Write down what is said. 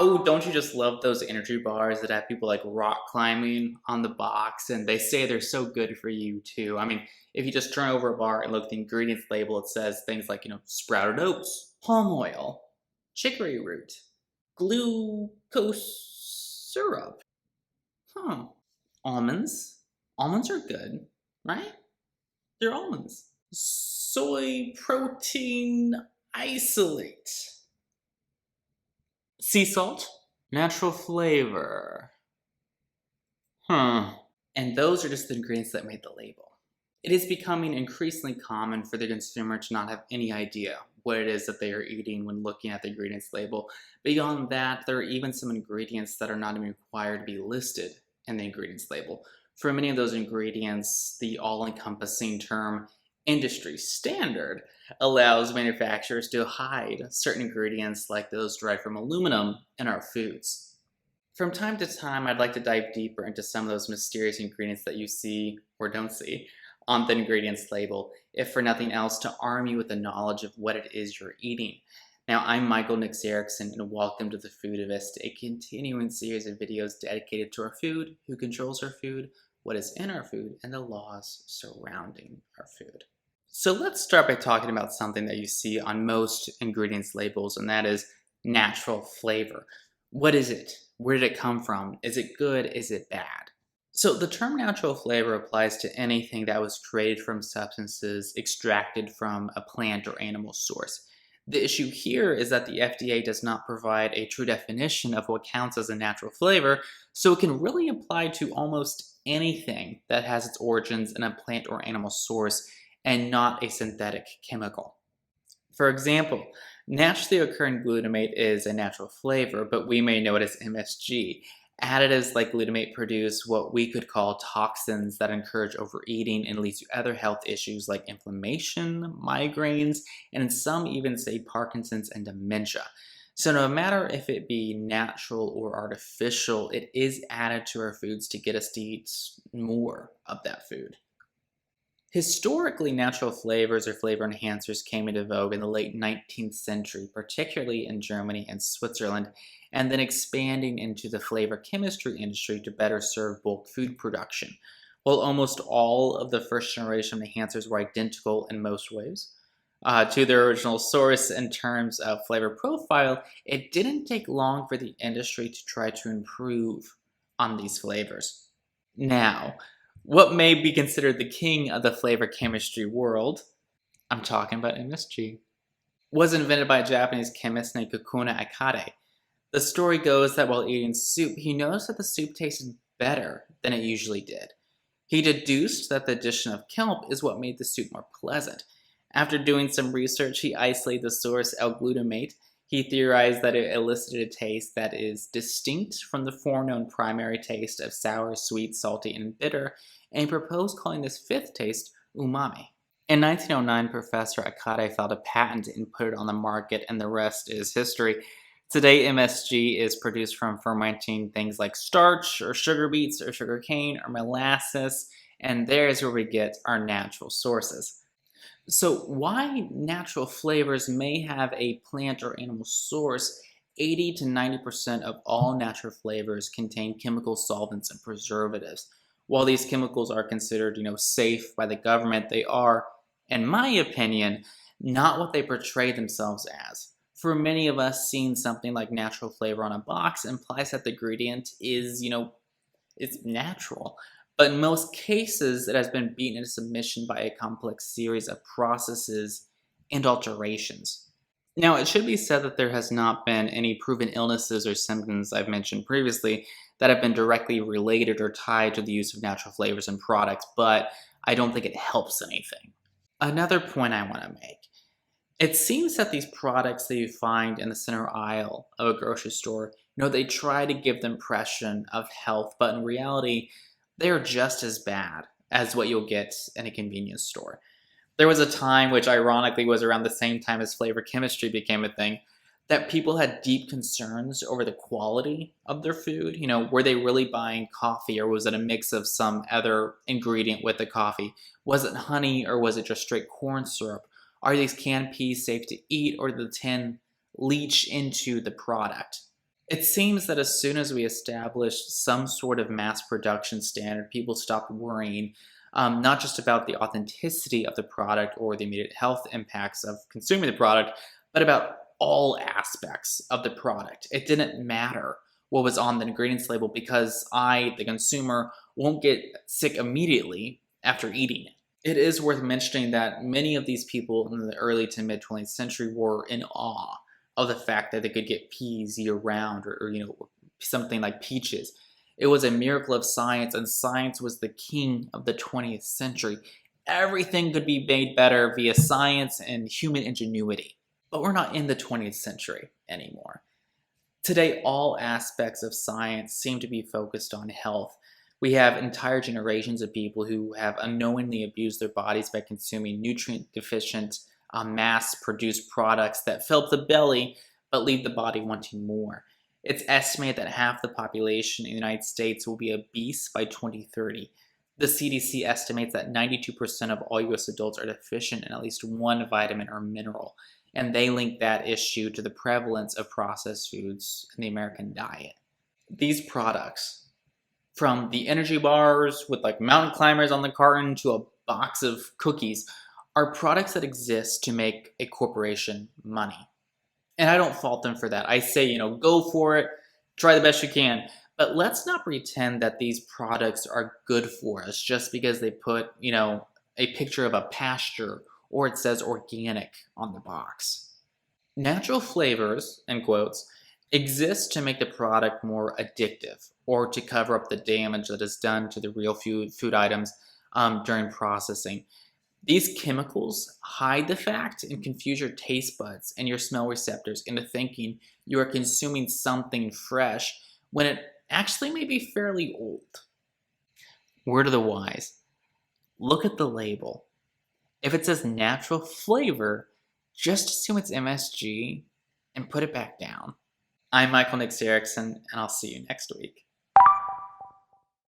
Oh, don't you just love those energy bars that have people like rock climbing on the box and they say they're so good for you too? I mean, if you just turn over a bar and look at the ingredients label, it says things like, sprouted oats, palm oil, chicory root, glucose syrup. Huh. Almonds. Almonds are good, right? They're almonds. Soy protein isolate. Sea salt. Natural flavor. Huh. And those are just the ingredients that made the label. It is becoming increasingly common for the consumer to not have any idea what it is that they are eating when looking at the ingredients label. Beyond that, there are even some ingredients that are not even required to be listed in the ingredients label. For many of those ingredients, the all-encompassing term industry standard allows manufacturers to hide certain ingredients like those derived from aluminum in our foods. From time to time, I'd like to dive deeper into some of those mysterious ingredients that you see or don't see on the ingredients label, if for nothing else, to arm you with the knowledge of what it is you're eating. Now, I'm Michael Nicks-Erickson, and welcome to The Foodivist, a continuing series of videos dedicated to our food, who controls our food, what is in our food, and the laws surrounding our food. So let's start by talking about something that you see on most ingredients labels, and that is natural flavor. What is it? Where did it come from? Is it good? Is it bad? So the term natural flavor applies to anything that was created from substances extracted from a plant or animal source. The issue here is that the FDA does not provide a true definition of what counts as a natural flavor, so it can really apply to almost anything that has its origins in a plant or animal source and not a synthetic chemical. For example, naturally occurring glutamate is a natural flavor, but we may know it as MSG. Additives like glutamate produce what we could call toxins that encourage overeating and leads to other health issues like inflammation, migraines, and some even say Parkinson's and dementia. So no matter if it be natural or artificial, it is added to our foods to get us to eat more of that food. Historically, natural flavors or flavor enhancers came into vogue in the late 19th century, particularly in Germany and Switzerland, and then expanding into the flavor chemistry industry to better serve bulk food production. While almost all of the first generation enhancers were identical in most ways to their original source in terms of flavor profile, it didn't take long for the industry to try to improve on these flavors. Now, what may be considered the king of the flavor chemistry world, I'm talking about MSG, was invented by a Japanese chemist named Kikuna Akade. The story goes that while eating soup, he noticed that the soup tasted better than it usually did. He deduced that the addition of kelp is what made the soup more pleasant. After doing some research, he isolated the source L-glutamate. He theorized that it elicited a taste that is distinct from the foreknown primary taste of sour, sweet, salty, and bitter, and he proposed calling this fifth taste umami. In 1909, Professor Akade filed a patent and put it on the market, and the rest is history. Today, MSG is produced from fermenting things like starch, or sugar beets, or sugar cane, or molasses, and there's where we get our natural sources. So why natural flavors may have a plant or animal source, 80 to 90% of all natural flavors contain chemical solvents and preservatives. While these chemicals are considered, safe by the government, they are, in my opinion, not what they portray themselves as. For many of us, seeing something like natural flavor on a box implies that the ingredient is, it's natural. But in most cases, it has been beaten into submission by a complex series of processes and alterations. Now, it should be said that there has not been any proven illnesses or symptoms I've mentioned previously that have been directly related or tied to the use of natural flavors and products, but I don't think it helps anything. Another point I want to make. It seems that these products that you find in the center aisle of a grocery store, they try to give the impression of health, but in reality, they are just as bad as what you'll get in a convenience store. There was a time, which ironically was around the same time as flavor chemistry became a thing, that people had deep concerns over the quality of their food. Were they really buying coffee, or was it a mix of some other ingredient with the coffee? Was it honey, or was it just straight corn syrup? Are these canned peas safe to eat, or did the tin leach into the product? It seems that as soon as we established some sort of mass production standard, people stopped worrying not just about the authenticity of the product or the immediate health impacts of consuming the product, but about all aspects of the product. It didn't matter what was on the ingredients label because I, the consumer, won't get sick immediately after eating it. It is worth mentioning that many of these people in the early to mid 20th century were in awe of the fact that they could get peas year round or something like peaches. It was a miracle of science, and science was the king of the 20th century. Everything could be made better via science and human ingenuity. But we're not in the 20th century anymore. Today, all aspects of science seem to be focused on health. We have entire generations of people who have unknowingly abused their bodies by consuming nutrient deficient, mass produced products that fill up the belly but leave the body wanting more. It's estimated that half the population in the United States will be obese by 2030. The CDC estimates that 92% of all US adults are deficient in at least one vitamin or mineral, and they link that issue to the prevalence of processed foods in the American diet. These products, from the energy bars with like mountain climbers on the carton to a box of cookies, are products that exist to make a corporation money. And I don't fault them for that. I say, go for it, try the best you can. But let's not pretend that these products are good for us just because they put, a picture of a pasture or it says organic on the box. Natural flavors, in quotes, exist to make the product more addictive or to cover up the damage that is done to the real food items during processing. These chemicals hide the fact and confuse your taste buds and your smell receptors into thinking you are consuming something fresh when it actually may be fairly old. Word of the wise: look at the label. If it says natural flavor, just assume it's MSG and put it back down. I'm Michael Nicks-Erickson, and I'll see you next week.